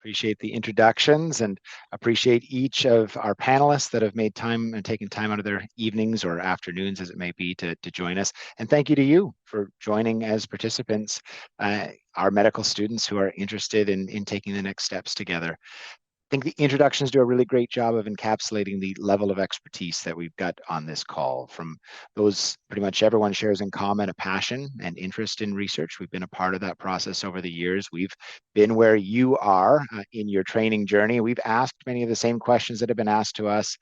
Appreciate the introductions and appreciate each of our panelists that have made time and taken time out of their evenings or afternoons, as it may be, to join us. And thank you to you for joining as participants, our medical students who are interested in taking the next steps together. I think the introductions do a really great job of encapsulating the level of expertise that we've got on this call. From those, pretty much everyone shares in common a passion and interest in research. We've been a part of that process over the years. We've been where you are in your training journey. We've asked many of the same questions that have been asked to us,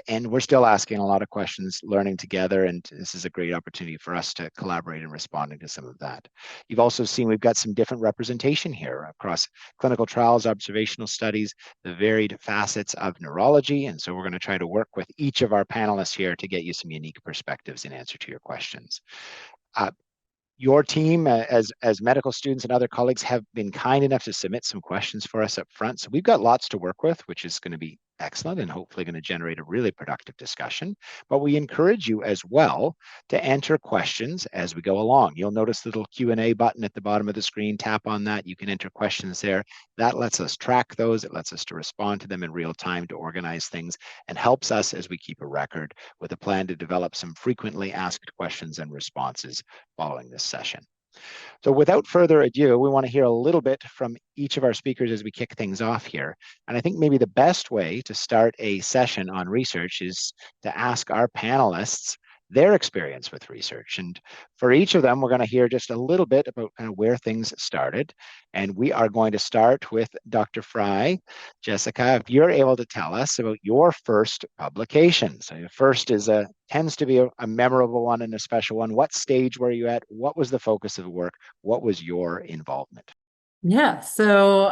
and we're still asking a lot of questions, learning together, and this is a great opportunity for us to collaborate in responding to some of that. You've also seen we've got some different representation here across clinical trials, observational studies, the varied facets of neurology. And so we're going to try to work with each of our panelists here to get you some unique perspectives in answer to your questions. Your team, as medical students and other colleagues, have been kind enough to submit some questions for us up front. So we've got lots to work with, which is going to be excellent and hopefully going to generate a really productive discussion. But we encourage you as well to enter questions as we go along. You'll notice the little Q&A button at the bottom of the screen. Tap on that. You can enter questions there. That lets us track those. It lets us to respond to them in real time, to organize things, and helps us as we keep a record with a plan to develop some frequently asked questions and responses following this session. So without further ado, we want to hear a little bit from each of our speakers as we kick things off here. And I think maybe the best way to start a session on research is to ask our panelists their experience with research. And for each of them, we're going to hear just a little bit about kind of where things started. And we are going to start with Dr. Fry. Jessica, if you're able to tell us about your first publication. So your first tends to be a memorable one and a special one. What stage were you at? What was the focus of the work? What was your involvement? Yeah, so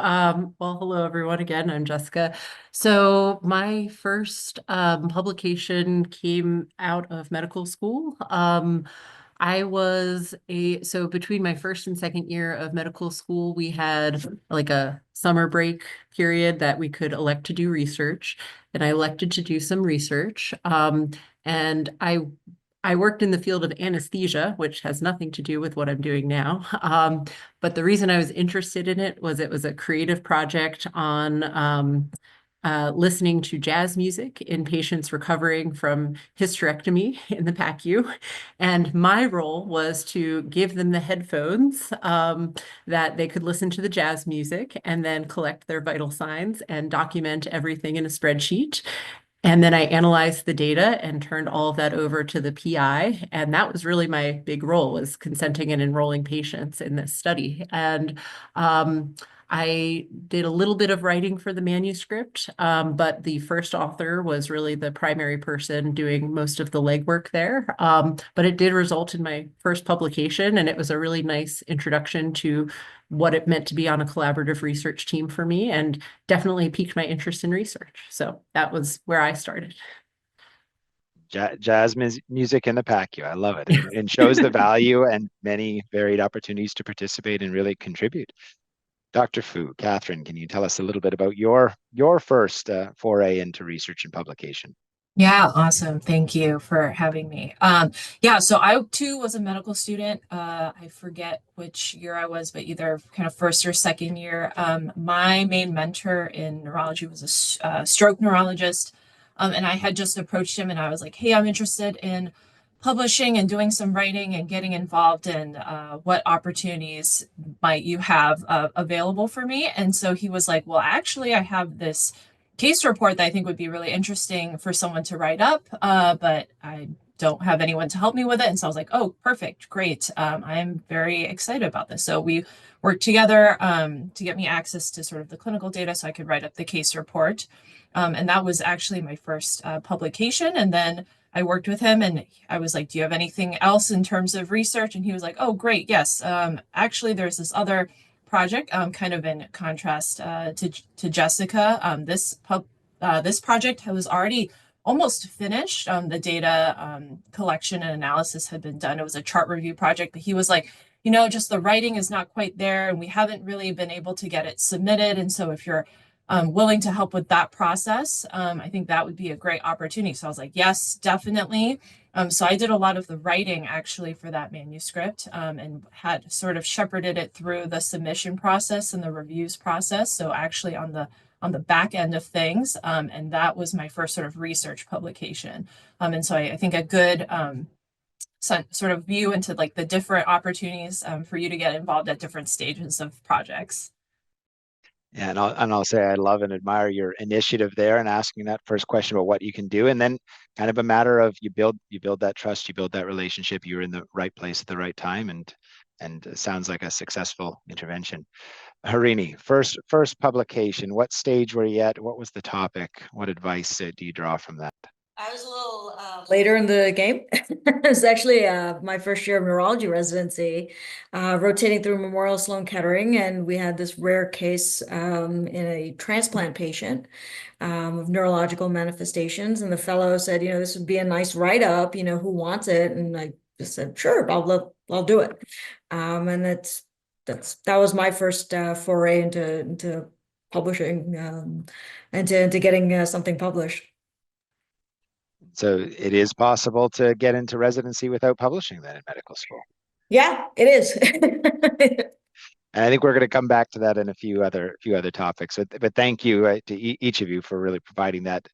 well, hello everyone again. I'm Jessica. So my first publication came out of medical school. So between my first and second year of medical school, we had like a summer break period that we could elect to do research, and I elected to do some research. And I worked in the field of anesthesia, which has nothing to do with what I'm doing now. But the reason I was interested in it was a creative project on listening to jazz music in patients recovering from hysterectomy in the PACU. And my role was to give them the headphones that they could listen to the jazz music and then collect their vital signs and document everything in a spreadsheet. And then I analyzed the data and turned all of that over to the PI. And that was really my big role, was consenting and enrolling patients in this study. And I did a little bit of writing for the manuscript, but the first author was really the primary person doing most of the legwork there. But it did result in my first publication, and it was a really nice introduction to what it meant to be on a collaborative research team for me, and definitely piqued my interest in research. So that was where I started. Jazz music in the PACU. I love it. And shows the value and many varied opportunities to participate and really contribute. Dr. Fu, Catherine, can you tell us a little bit about your first foray into research and publication? Yeah, awesome. Thank you for having me. Yeah, so I too was a medical student. I forget which year I was, but either kind of first or second year. My main mentor in neurology was a stroke neurologist. And I had just approached him and I was like, hey, I'm interested in publishing and doing some writing and getting involved in what opportunities might you have available for me. And so he was like, well, actually, I have this case report that I think would be really interesting for someone to write up, but I don't have anyone to help me with it. And so I was like, oh, perfect, great. I'm very excited about this. So we worked together to get me access to sort of the clinical data so I could write up the case report. And that was actually my first publication. And then I worked with him and I was like, do you have anything else in terms of research? And he was like, oh, great, yes. Actually, there's this other project, kind of in contrast to Jessica. This project was already almost finished. The data collection and analysis had been done. It was a chart review project, but he was like, just the writing is not quite there, and we haven't really been able to get it submitted. And so if you're willing to help with that process, I think that would be a great opportunity. So I was like, yes, definitely. So I did a lot of the writing actually for that manuscript, and had sort of shepherded it through the submission process and the reviews process. So actually on the back end of things, and that was my first sort of research publication. And so I think a good sort of view into like the different opportunities for you to get involved at different stages of projects. Yeah, and I'll say I love and admire your initiative there and asking that first question about what you can do, and then kind of a matter of you build that trust, you build that relationship. You're in the right place at the right time, and it sounds like a successful intervention. Harini, first publication. What stage were you at? What was the topic? What advice do you draw from that? I was a little later in the game. It was actually my first year of neurology residency, rotating through Memorial Sloan Kettering, and we had this rare case in a transplant patient of neurological manifestations. And the fellow said, this would be a nice write-up, who wants it? And I just said, sure, I'll do it. And that was my first foray into publishing, and to getting something published. So it is possible to get into residency without publishing then in medical school. Yeah, it is. And I think we're going to come back to that in a few other topics. But thank you to each of you for really providing that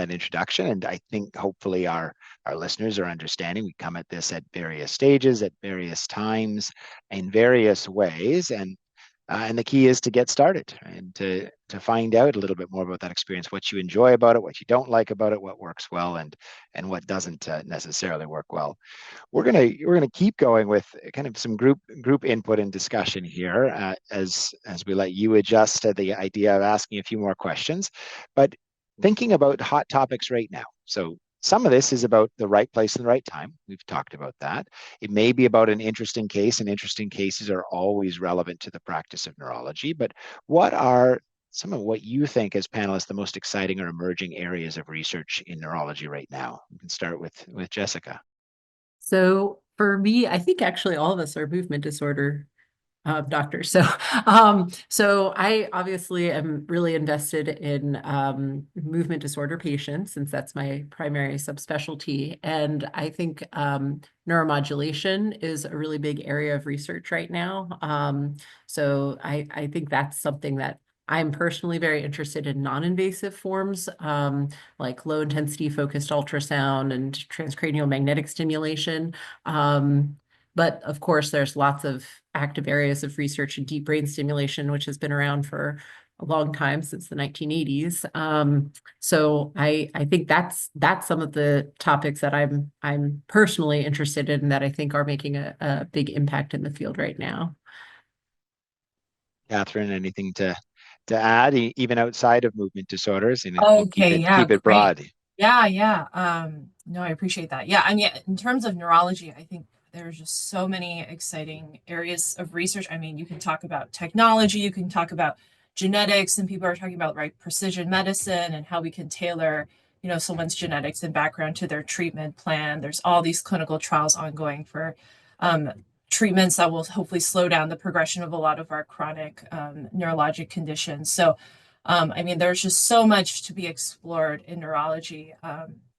introduction. And I think hopefully our listeners are understanding. We come at this at various stages, at various times, in various ways, and the key is to get started and to find out a little bit more about that experience, what you enjoy about it, what you don't like about it, what works well, and what doesn't necessarily work well. We're gonna keep going with kind of some group input and discussion here, as we let you adjust to the idea of asking a few more questions, but thinking about hot topics right now. So some of this is about the right place and the right time. We've talked about that. It may be about an interesting case, and interesting cases are always relevant to the practice of neurology. But what are some of what you think as panelists the most exciting or emerging areas of research in neurology right now? We can start with Jessica. So for me, I think actually all of us are movement disorder doctors. So I obviously am really invested in movement disorder patients, since that's my primary subspecialty. And I think neuromodulation is a really big area of research right now. So I think that's something that I'm personally very interested in, non-invasive forms, like low intensity focused ultrasound and transcranial magnetic stimulation. But of course, there's lots of active areas of research in deep brain stimulation, which has been around for a long time, since the 1980s. So I think that's some of the topics that I'm personally interested in, that I think are making a big impact in the field right now. Catherine, anything to add, even outside of movement disorders? And Okay, yeah, keep it great. broad. Yeah. No, I appreciate that. Yeah, I mean, in terms of neurology, I think there's just so many exciting areas of research. I mean, you can talk about technology, you can talk about genetics, and people are talking about, right, precision medicine and how we can tailor, someone's genetics and background to their treatment plan. There's all these clinical trials ongoing for treatments that will hopefully slow down the progression of a lot of our chronic neurologic conditions. So I mean, there's just so much to be explored in neurology,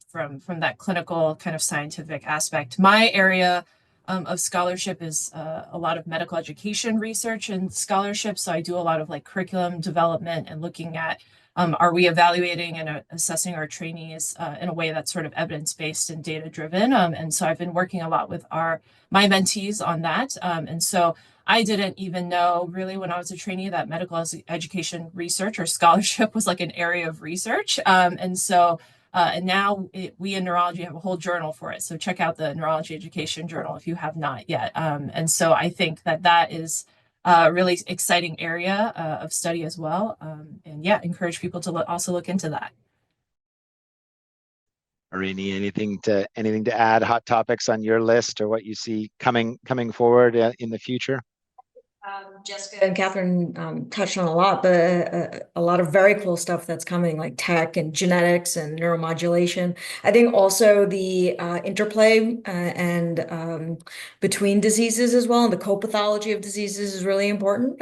from that clinical kind of scientific aspect. My area of scholarship is a lot of medical education research and scholarship. So I do a lot of like curriculum development and looking at, are we evaluating and assessing our trainees in a way that's sort of evidence-based and data-driven. And so I've been working a lot with my mentees on that. And so I didn't even know really when I was a trainee that medical education research or scholarship was like an area of research. And now we in neurology have a whole journal for it. So check out the Neurology Education Journal if you have not yet. And so I think that is a really exciting area of study as well. And yeah, encourage people to also look into that. Arini, anything to add? Hot topics on your list, or what you see coming forward in the future? Jessica and Catherine touched on a lot, but a lot of very cool stuff that's coming, like tech and genetics and neuromodulation. I think also the interplay and between diseases as well, and the co-pathology of diseases is really important.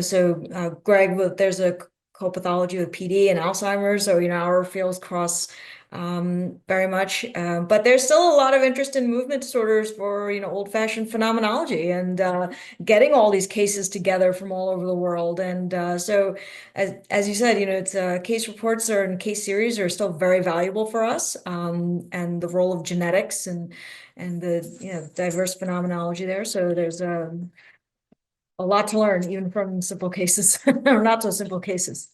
So Greg, there's a co-pathology with PD and Alzheimer's. So, our fields cross very much. But there's still a lot of interest in movement disorders for, old-fashioned phenomenology and getting all these cases together from all over the world. And so, as you said, it's case reports and case series are still very valuable for us. And the role of genetics and the diverse phenomenology there. So there's a lot to learn, even from simple cases or not so simple cases.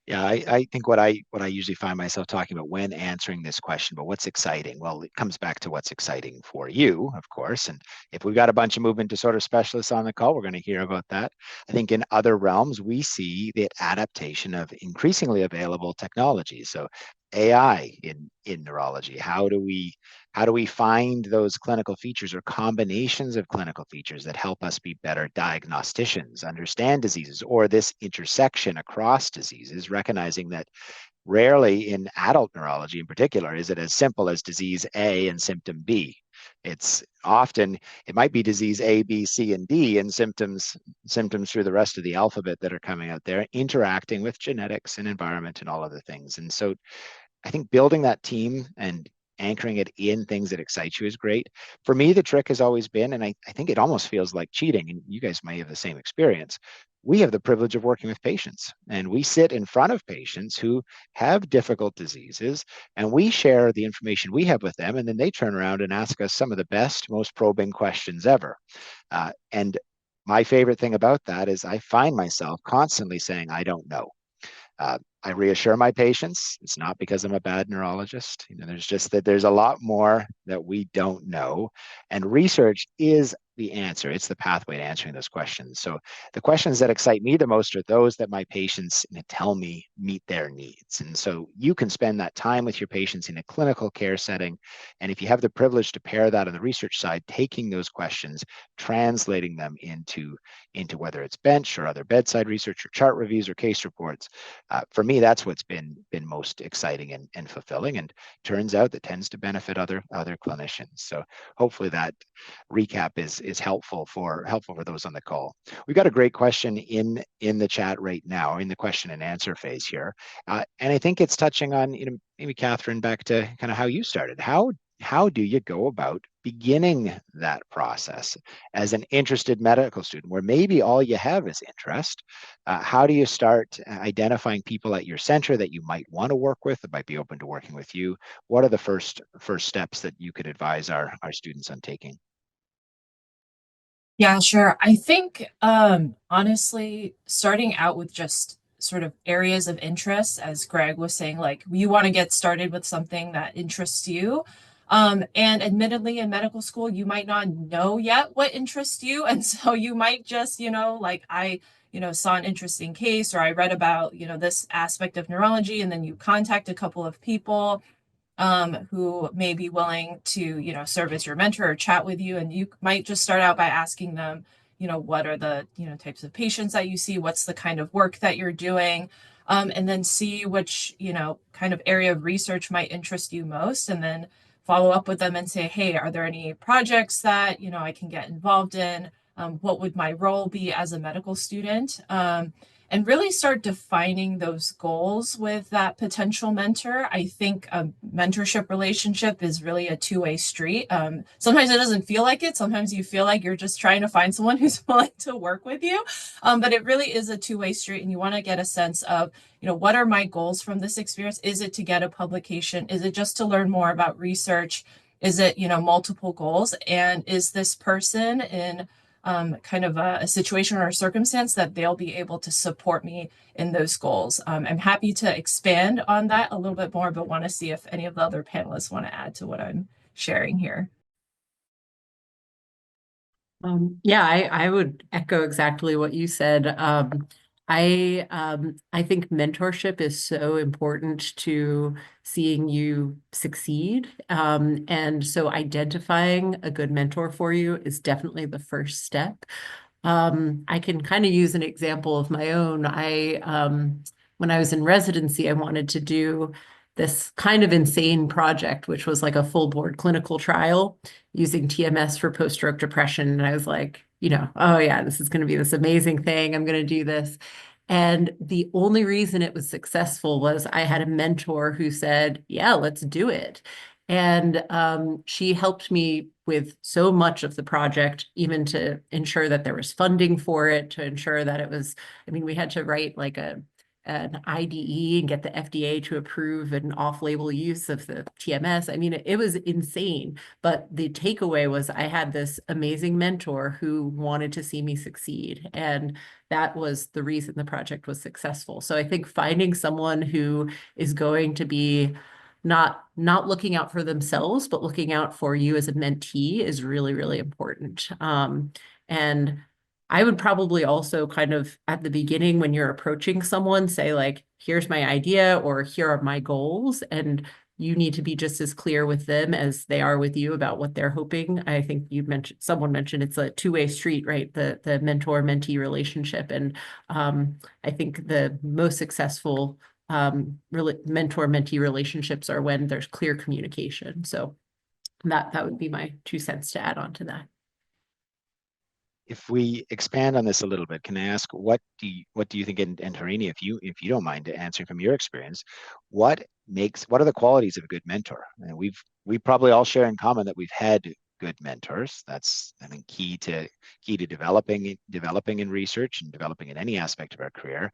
Yeah, I think what I usually find myself talking about when answering this question, but what's exciting? Well, it comes back to what's exciting for you, of course. And if we've got a bunch of movement disorder specialists on the call, we're going to hear about that. I think in other realms, we see the adaptation of increasingly available technologies. So AI in neurology. How do we find those clinical features or combinations of clinical features that help us be better diagnosticians, understand diseases, or this intersection across diseases, recognizing that rarely in adult neurology in particular is it as simple as disease A and symptom B. It's often, it might be disease A, B, C, and D, and symptoms through the rest of the alphabet that are coming out there, interacting with genetics and environment and all other things. And so I think building that team and anchoring it in things that excite you is great. For me, the trick has always been, and I think it almost feels like cheating, and you guys may have the same experience. We have the privilege of working with patients, and we sit in front of patients who have difficult diseases, and we share the information we have with them, and then they turn around and ask us some of the best, most probing questions ever. And my favorite thing about that is I find myself constantly saying, I don't know. I reassure my patients. It's not because I'm a bad neurologist. There's just that there's a lot more that we don't know, and research is the answer. It's the pathway to answering those questions. So the questions that excite me the most are those that my patients tell me meet their needs. And so you can spend that time with your patients in a clinical care setting. And if you have the privilege to pair that on the research side, taking those questions, translating them into whether it's bench or other bedside research or chart reviews or case reports, for me, that's what's been most exciting and fulfilling, and turns out that tends to benefit other clinicians. So hopefully that recap is helpful for those on the call. We've got a great question in the chat right now, in the question and answer phase here, and I think it's touching on maybe Catherine, back to kind of how you started. How do you go about beginning that process as an interested medical student where maybe all you have is interest? How do you start identifying people at your center that you might want to work with, that might be open to working with you? What are the first steps that you could advise our students on taking? Yeah, sure. I think honestly, starting out with just sort of areas of interest, as Greg was saying, like you want to get started with something that interests you. And admittedly, in medical school, you might not know yet what interests you. And so you might just, like I, saw an interesting case, or I read about, this aspect of neurology, and then you contact a couple of people who may be willing to, serve as your mentor or chat with you. And you might just start out by asking them, what are the, types of patients that you see? What's the kind of work that you're doing? And then see which, kind of area of research might interest you most. And then follow up with them and say, hey, are there any projects that, I can get involved in? What would my role be as a medical student? And really start defining those goals with that potential mentor. I think a mentorship relationship is really a two-way street. Sometimes it doesn't feel like it. Sometimes you feel like you're just trying to find someone who's willing to work with you. But it really is a two-way street, and you want to get a sense of, what are my goals from this experience? Is it to get a publication? Is it just to learn more about research? Is it, multiple goals? And is this person in kind of a situation or a circumstance that they'll be able to support me in those goals? I'm happy to expand on that a little bit more, but want to see if any of the other panelists want to add to what I'm sharing here. Yeah, I would echo exactly what you said. I think mentorship is so important to seeing you succeed. And so identifying a good mentor for you is definitely the first step. I can kind of use an example of my own. When I was in residency, I wanted to do this kind of insane project, which was like a full board clinical trial using TMS for post-stroke depression. And I was like, oh yeah, this is going to be this amazing thing. I'm going to do this. And the only reason it was successful was I had a mentor who said, yeah, let's do it. And she helped me with so much of the project, even to ensure that there was funding for it, to ensure that it was, I mean, we had to write like an IDE and get the FDA to approve an off-label use of the TMS. I mean, it was insane. But the takeaway was I had this amazing mentor who wanted to see me succeed. And that was the reason the project was successful. So I think finding someone who is going to be not looking out for themselves, but looking out for you as a mentee is really, really important. And I would probably also kind of at the beginning when you're approaching someone say like, here's my idea or here are my goals. And you need to be just as clear with them as they are with you about what they're hoping. I think someone mentioned it's a two-way street, right? The mentor-mentee relationship. And I think the most successful mentor-mentee relationships are when there's clear communication. So that would be my 2 cents to add on to that. If we expand on this a little bit, can I ask what do you think, and Harini, if you don't mind answering from your experience, what are the qualities of a good mentor? And we probably all share in common that we've had good mentors. That's, I think, key to developing in research and developing in any aspect of our career.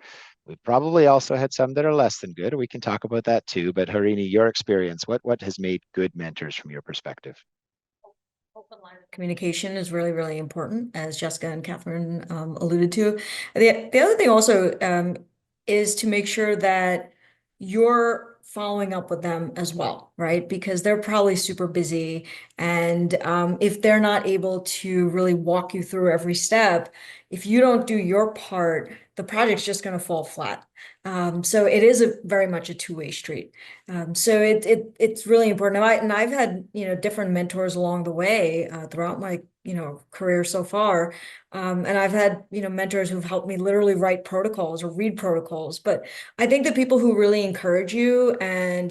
We've probably also had some that are less than good. We can talk about that too. But Harini, your experience, what has made good mentors from your perspective? Open line of communication is really, really important, as Jessica and Catherine alluded to. The other thing also is to make sure that you're following up with them as well, right? Because they're probably super busy. And if they're not able to really walk you through every step, if you don't do your part, the project's just going to fall flat. So it is very much a two-way street. So it's really important. And I've had, different mentors along the way throughout my, career so far. And I've had, mentors who've helped me literally write protocols or read protocols. But I think the people who really encourage you and,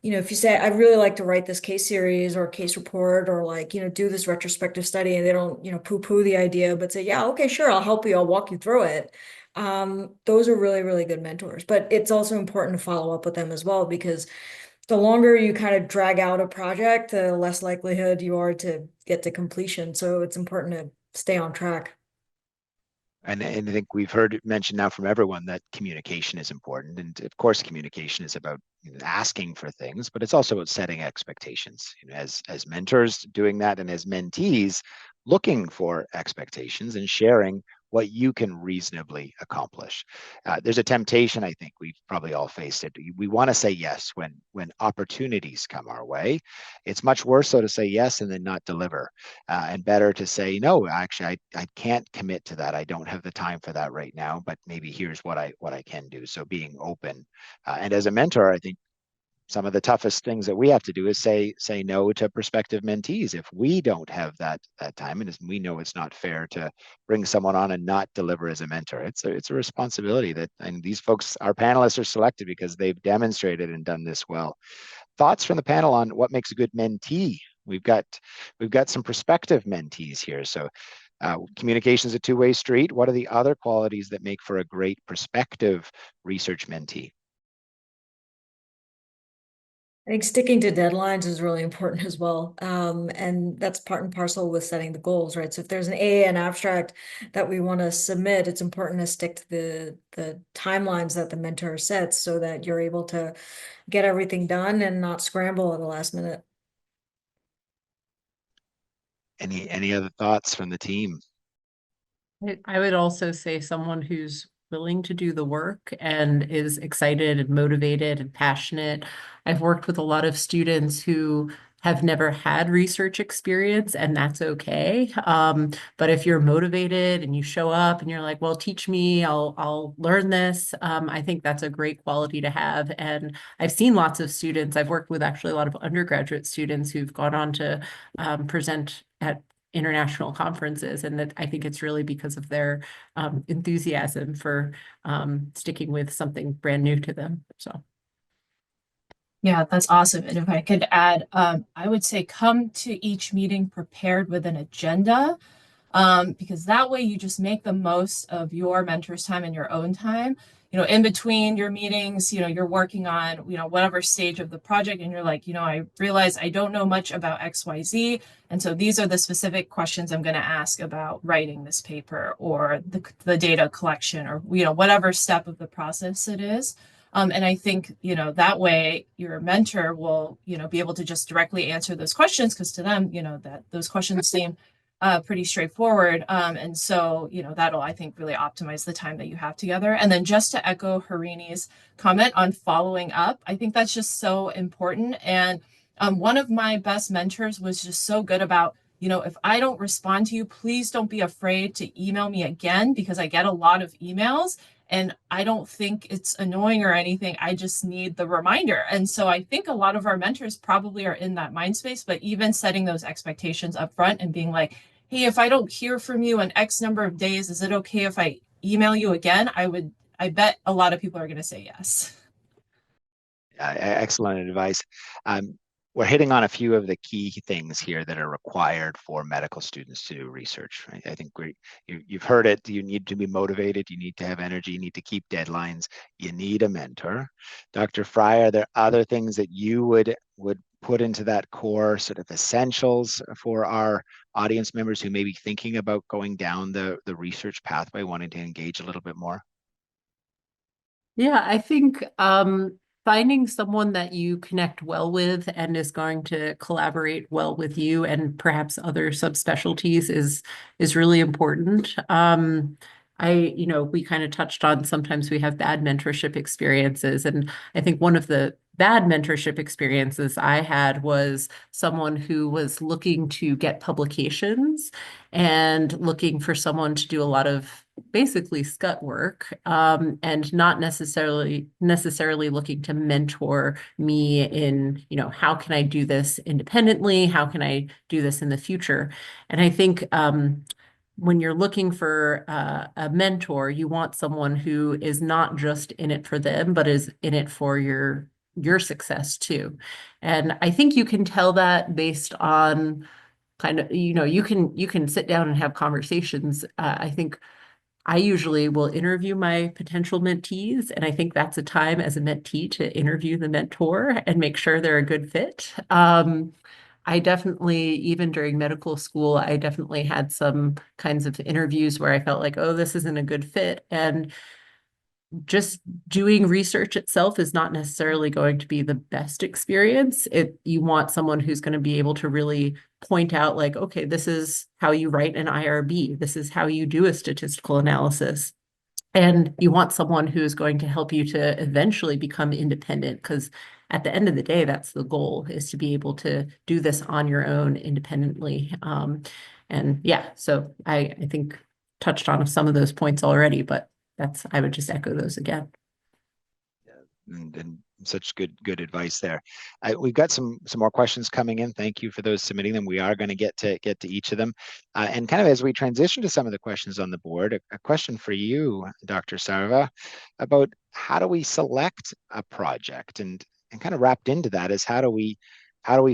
if you say, I'd really like to write this case series or case report or like, do this retrospective study and they don't, poo-poo the idea, but say, yeah, okay, sure, I'll help you. I'll walk you through it. Those are really, really good mentors. But it's also important to follow up with them as well, because the longer you kind of drag out a project, the less likelihood you are to get to completion. So it's important to stay on track. And I think we've heard it mentioned now from everyone that communication is important. And of course, communication is about asking for things, but it's also about setting expectations. As mentors doing that, and as mentees looking for expectations and sharing what you can reasonably accomplish. There's a temptation, I think we've probably all faced it. We want to say yes when opportunities come our way. It's much worse so to say yes and then not deliver, and better to say no. Actually, I can't commit to that. I don't have the time for that right now. But maybe here's what I can do. So being open, and as a mentor, I think some of the toughest things that we have to do is say no to prospective mentees if we don't have that time, and we know it's not fair to bring someone on and not deliver as a mentor. It's a responsibility that, and these folks, our panelists, are selected because they've demonstrated and done this well. Thoughts from the panel on what makes a good mentee? We've got some prospective mentees here, so communication is a two-way street. What are the other qualities that make for a great prospective research mentee? I think sticking to deadlines is really important as well. And that's part and parcel with setting the goals, right? So if there's an abstract that we want to submit, it's important to stick to the timelines that the mentor sets so that you're able to get everything done and not scramble at the last minute. Any other thoughts from the team? I would also say someone who's willing to do the work and is excited and motivated and passionate. I've worked with a lot of students who have never had research experience, and that's okay. But if you're motivated and you show up and you're like, well, teach me, I'll learn this. I think that's a great quality to have. And I've seen lots of students, I've worked with actually a lot of undergraduate students who've gone on to present at international conferences, and that I think it's really because of their enthusiasm for sticking with something brand new to them. So Yeah, that's awesome. And if I could add, I would say come to each meeting prepared with an agenda. because that way you just make the most of your mentor's time and your own time. In between your meetings, you're working on, whatever stage of the project, and you're like, I realize I don't know much about XYZ. And so these are the specific questions I'm going to ask about writing this paper or the data collection or, whatever step of the process it is. And I think, that way your mentor will, be able to just directly answer those questions because to them, that those questions seem pretty straightforward. And so, that'll, I think, really optimize the time that you have together. And then just to echo Harini's comment on following up, I think that's just so important. And one of my best mentors was just so good about, if I don't respond to you, please don't be afraid to email me again because I get a lot of emails. And I don't think it's annoying or anything. I just need the reminder. And so I think a lot of our mentors probably are in that mind space, but even setting those expectations up front and being like, hey, if I don't hear from you in X number of days, is it okay if I email you again? I bet a lot of people are going to say yes. Excellent advice. We're hitting on a few of the key things here that are required for medical students to do research. Right? I think you've heard it. You need to be motivated. You need to have energy. You need to keep deadlines. You need a mentor. Dr. Fry, are there other things that you would put into that core sort of essentials for our audience members who may be thinking about going down the research pathway, wanting to engage a little bit more? Yeah, I think finding someone that you connect well with and is going to collaborate well with you and perhaps other subspecialties is really important. We kind of touched on sometimes we have bad mentorship experiences, and I think one of the bad mentorship experiences I had was someone who was looking to get publications and looking for someone to do a lot of basically scut work, and not necessarily looking to mentor me in, how can I do this independently? How can I do this in the future? And I think when you're looking for a mentor, you want someone who is not just in it for them, but is in it for your success too. And I think you can tell that based on kind of, you can sit down and have conversations. I think I usually will interview my potential mentees, and I think that's a time as a mentee to interview the mentor and make sure they're a good fit. I definitely, even during medical school, I definitely had some kinds of interviews where I felt like, oh, this isn't a good fit. And just doing research itself is not necessarily going to be the best experience. You want someone who's going to be able to really point out like, okay, this is how you write an IRB. This is how you do a statistical analysis. And you want someone who is going to help you to eventually become independent, because at the end of the day, that's the goal, is to be able to do this on your own independently. And yeah, so I think touched on some of those points already, but I would just echo those again. And such good advice there. We've got some more questions coming in. Thank you for those submitting them. We are going to get to each of them. And kind of as we transition to some of the questions on the board, a question for you, Dr. Sarva, about how do we select a project, and kind of wrapped into that is how do we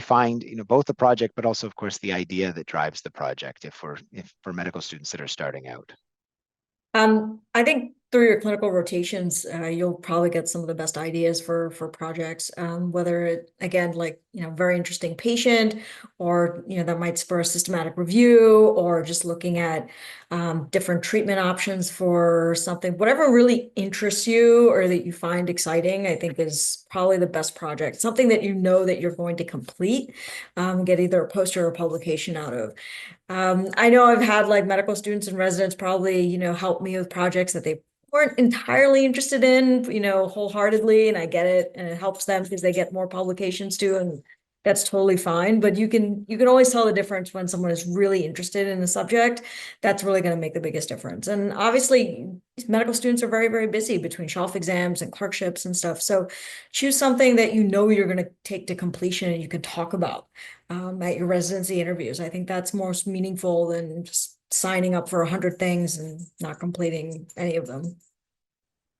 find both the project but also of course the idea that drives the project if for medical students that are starting out. I think through your clinical rotations, you'll probably get some of the best ideas for projects, whether it, again, like, very interesting patient, or, that might spur a systematic review, or just looking at different treatment options for something, whatever really interests you or that you find exciting, I think is probably the best project, something that that you're going to complete, get either a poster or a publication out of. I know I've had like medical students and residents probably, help me with projects that they weren't entirely interested in, wholeheartedly, and I get it, and it helps them because they get more publications too, and that's totally fine. But you can always tell the difference when someone is really interested in the subject. That's really going to make the biggest difference. And obviously, medical students are very, very busy between shelf exams and clerkships and stuff. So choose something that you're going to take to completion and you can talk about at your residency interviews. I think that's most meaningful than just signing up for 100 things and not completing any of them.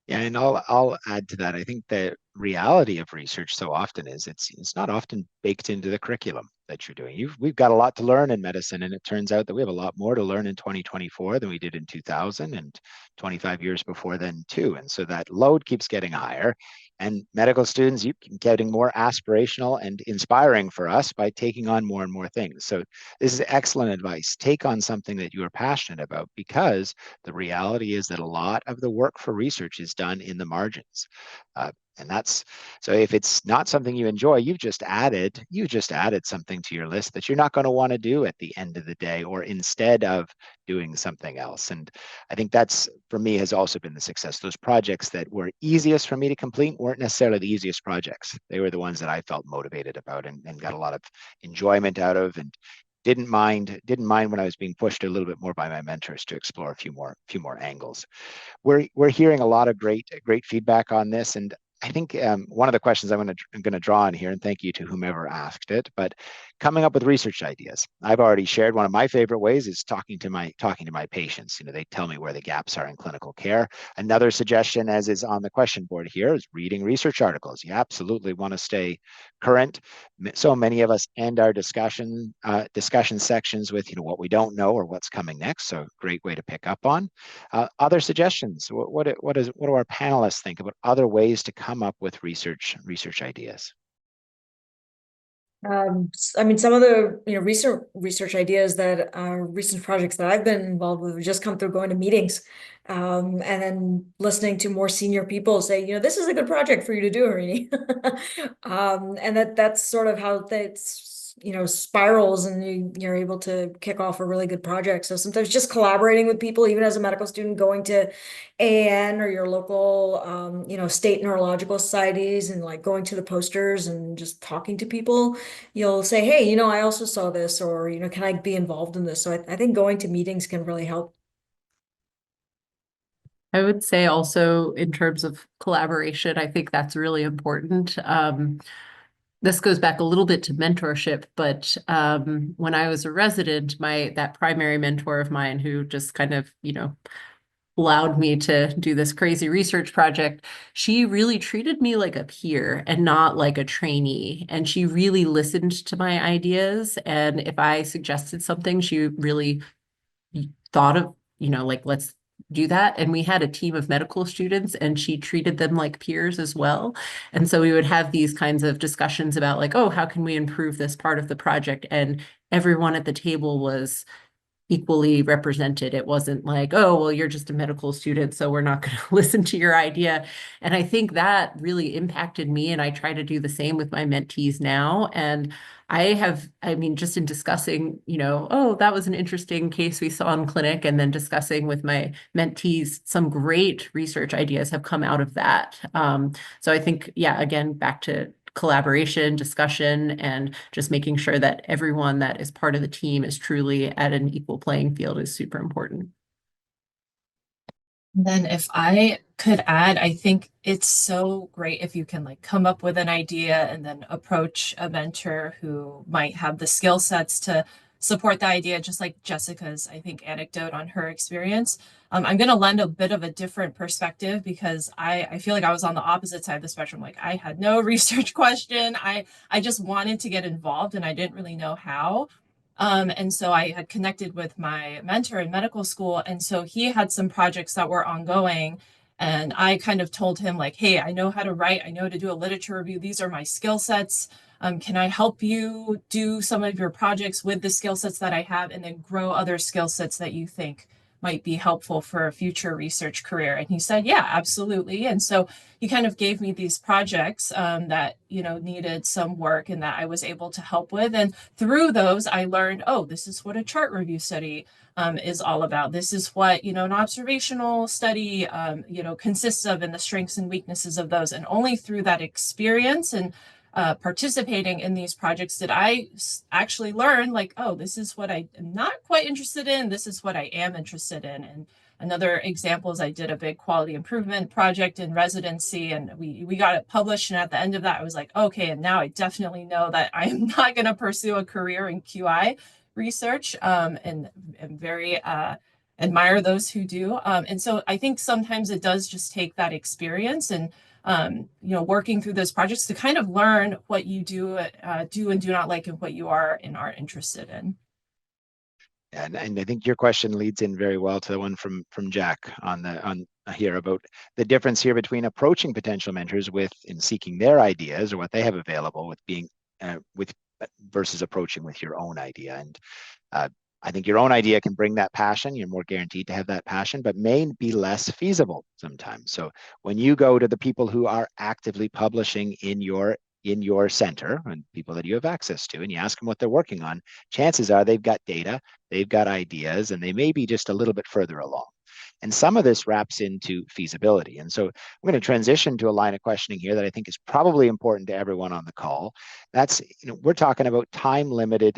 Yeah, and I'll add to that. I think the reality of research so often is it's not often baked into the curriculum. that you're doing. We've got a lot to learn in medicine, and it turns out that we have a lot more to learn in 2024 than we did in 2000 and 25 years before then too. And so that load keeps getting higher. And medical students, you keep getting more aspirational and inspiring for us by taking on more and more things. So this is excellent advice. Take on something that you are passionate about, because the reality is that a lot of the work for research is done in the margins. And that's, so if it's not something you enjoy, you just added something to your list that you're not going to want to do at the end of the day, or instead of doing something else. And I think that's, for me, has also been the success. Those projects that were easiest for me to complete weren't necessarily the easiest projects. They were the ones that I felt motivated about, and got a lot of enjoyment out of, and didn't mind when I was being pushed a little bit more by my mentors to explore a few more angles. We're hearing a lot of great feedback on this, and I think one of the questions I'm going to draw on here, and thank you to whomever asked it, but coming up with research ideas. I've already shared one of my favorite ways is talking to my patients. They tell me where the gaps are in clinical care. Another suggestion, as is on the question board here, is reading research articles. You absolutely want to stay current. So many of us end our discussion sections with what we don't know or what's coming next. So great way to pick up on. Other suggestions? What do our panelists think about other ways to come up with research ideas? I mean, some of the research ideas that are recent projects that I've been involved with have just come through going to meetings, and then listening to more senior people say, this is a good project for you to do, Harini. And that's sort of how that's spirals, and you're able to kick off a really good project. So sometimes just collaborating with people, even as a medical student, going to AN or your local state neurological societies, and like going to the posters and just talking to people, you'll say, hey, I also saw this, or, can I be involved in this? So I think going to meetings can really help. I would say also in terms of collaboration, I think that's really important. This goes back a little bit to mentorship, but when I was a resident, that primary mentor of mine, who just kind of, allowed me to do this crazy research project, she really treated me like a peer and not like a trainee. And she really listened to my ideas. And if I suggested something, she really thought of, like, let's do that. And we had a team of medical students, and she treated them like peers as well. And so we would have these kinds of discussions about, like, oh, how can we improve this part of the project? And everyone at the table was equally represented. It wasn't like, oh, well, you're just a medical student, so we're not going to listen to your idea. And I think that really impacted me. And I try to do the same with my mentees now. And I mean, just in discussing, oh, that was an interesting case we saw in clinic, and then discussing with my mentees, some great research ideas have come out of that. So I think, yeah, again, back to collaboration, discussion, and just making sure that everyone that is part of the team is truly at an equal playing field is super important. Then if I could add, I think it's so great if you can come up with an idea and then approach a mentor who might have the skill sets to support the idea, just like Jessica's, I think, anecdote on her experience. I'm going to lend a bit of a different perspective, because I feel like I was on the opposite side of the spectrum. Like, I had no research question. I just wanted to get involved, and I didn't really know how. And so I had connected with my mentor in medical school. And so he had some projects that were ongoing. And I kind of told him, like, hey, I know how to write. I know how to do a literature review. These are my skill sets. Can I help you do some of your projects with the skill sets that I have, and then grow other skill sets that you think might be helpful for a future research career? And he said, yeah, absolutely. And so he kind of gave me these projects that, needed some work, and that I was able to help with. And through those, I learned, oh, this is what a chart review study is all about. This is what, an observational study, consists of, and the strengths and weaknesses of those. And only through that experience and participating in these projects did I actually learn, like, oh, this is what I am not quite interested in. This is what I am interested in. And another example is I did a big quality improvement project in residency, and we got it published. And at the end of that, I was like, okay, and now I definitely know that I am not going to pursue a career in QI research. And very admire those who do. And so I think sometimes it does just take that experience and working through those projects to kind of learn what you do and do not like and what you are and aren't interested in. And I think your question leads in very well to the one from Jack on here about the difference here between approaching potential mentors with in seeking their ideas or what they have available with being with versus approaching with your own idea. And I think your own idea can bring that passion. You're more guaranteed to have that passion, but may be less feasible sometimes. So when you go to the people who are actively publishing in your center and people that you have access to, and you ask them what they're working on, chances are they've got data, they've got ideas, and they may be just a little bit further along. And some of this wraps into feasibility. And so I'm going to transition to a line of questioning here that I think is probably important to everyone on the call. That's, we're talking about time limited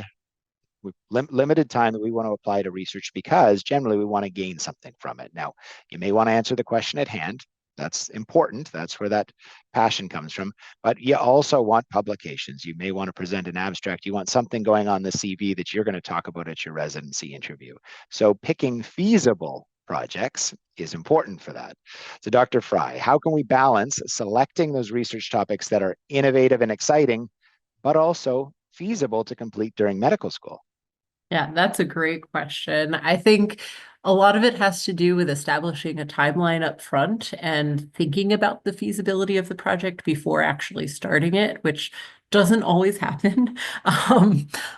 limited time that we want to apply to research because generally we want to gain something from it. Now, you may want to answer the question at hand. That's important. That's where that passion comes from. But you also want publications. You may want to present an abstract. You want something going on the CV that you're going to talk about at your residency interview. So picking feasible projects is important for that. So Dr. Fry, how can we balance selecting those research topics that are innovative and exciting, but also feasible to complete during medical school? Yeah, that's a great question. I think a lot of it has to do with establishing a timeline up front and thinking about the feasibility of the project before actually starting it, which doesn't always happen.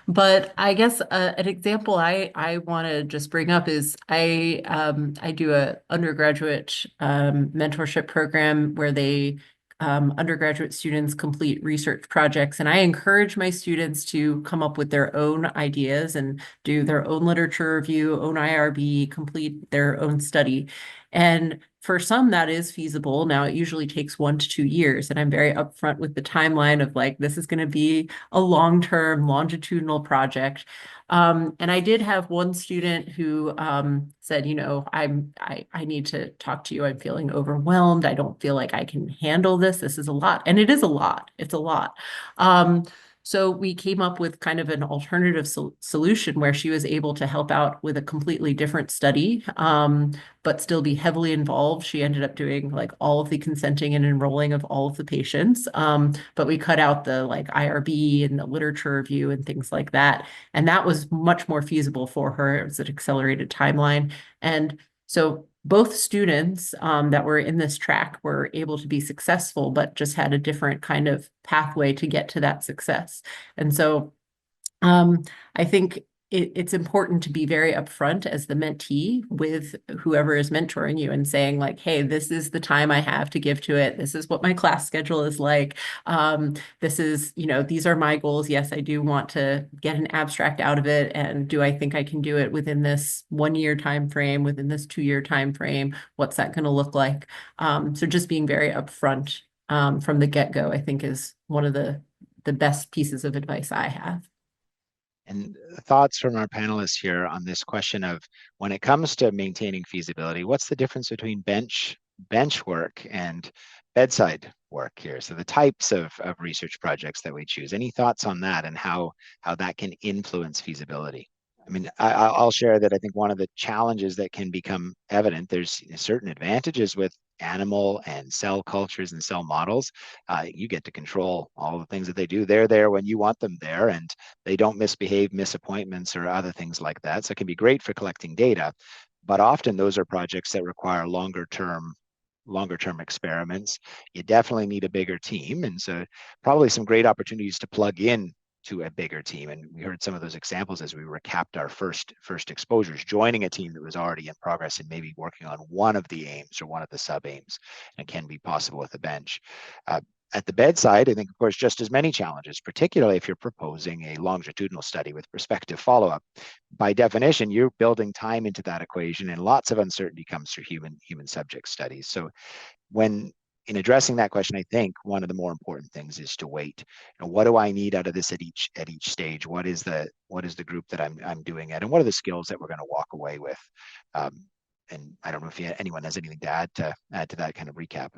But I guess an example I want to just bring up is I do a undergraduate mentorship program where they undergraduate students complete research projects. And I encourage my students to come up with their own ideas and do their own literature review, own IRB, complete their own study. And for some, that is feasible. Now, it usually takes 1 to 2 years. And I'm very upfront with the timeline of like, this is going to be a long-term longitudinal project. And I did have one student who said, I need to talk to you. I'm feeling overwhelmed. I don't feel like I can handle this. This is a lot. And it is a lot. It's a lot. So we came up with kind of an alternative solution where she was able to help out with a completely different study, but still be heavily involved. She ended up doing like all of the consenting and enrolling of all of the patients. But we cut out the like IRB and the literature review and things like that. And that was much more feasible for her. It was an accelerated timeline. And so both students that were in this track were able to be successful, but just had a different kind of pathway to get to that success. And so I think it's important to be very upfront as the mentee with whoever is mentoring you and saying like, hey, this is the time I have to give to it. This is what my class schedule is like. This is, these are my goals. Yes, I do want to get an abstract out of it. And do I think I can do it within this 1-year time frame, within this 2-year time frame? What's that going to look like? So just being very upfront from the get-go, I think is one of the best pieces of advice I have. And thoughts from our panelists here on this question of when it comes to maintaining feasibility, what's the difference between bench work and bedside work here? So the types of research projects that we choose. Any thoughts on that and how that can influence feasibility? I mean, I'll share that I think one of the challenges that can become evident, there's certain advantages with animal and cell cultures and cell models. You get to control all the things that they do. They're there when you want them there, and they don't misbehave, miss appointments, or other things like that. So it can be great for collecting data, but often those are projects that require longer term experiments. You definitely need a bigger team. And so probably some great opportunities to plug in to a bigger team. And we heard some of those examples as we recapped our first exposures, joining a team that was already in progress and maybe working on one of the aims or one of the sub aims, and can be possible with a bench. At the bedside, I think, of course, just as many challenges, particularly if you're proposing a longitudinal study with prospective follow-up. By definition, you're building time into that equation, and lots of uncertainty comes through human subject studies. So when in addressing that question, I think one of the more important things is to wait. What do I need out of this at each stage? What is the group that I'm doing it, and what are the skills that we're going to walk away with? And I don't know if anyone has anything to add to that kind of recap.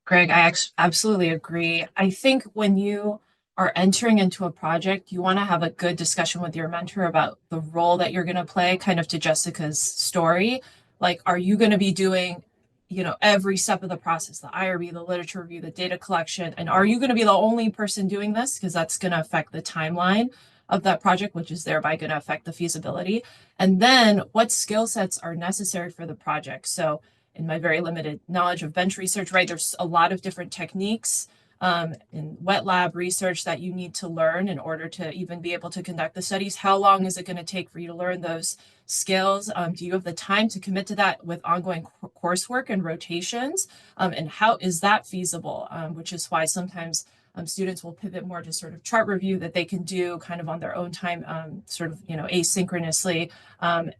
Greg, I absolutely agree. I think when you are entering into a project, you want to have a good discussion with your mentor about the role that you're going to play, kind of to Jessica's story. Like, are you going to be doing, every step of the process, the IRB, the literature review, the data collection, and are you going to be the only person doing this? Because that's going to affect the timeline of that project, which is thereby going to affect the feasibility. And then what skill sets are necessary for the project? So in my very limited knowledge of bench research, right, there's a lot of different techniques in wet lab research that you need to learn in order to even be able to conduct the studies. How long is it going to take for you to learn those skills? Do you have the time to commit to that with ongoing coursework and rotations? And how is that feasible? Which is why sometimes students will pivot more to sort of chart review that they can do kind of on their own time, sort of, asynchronously,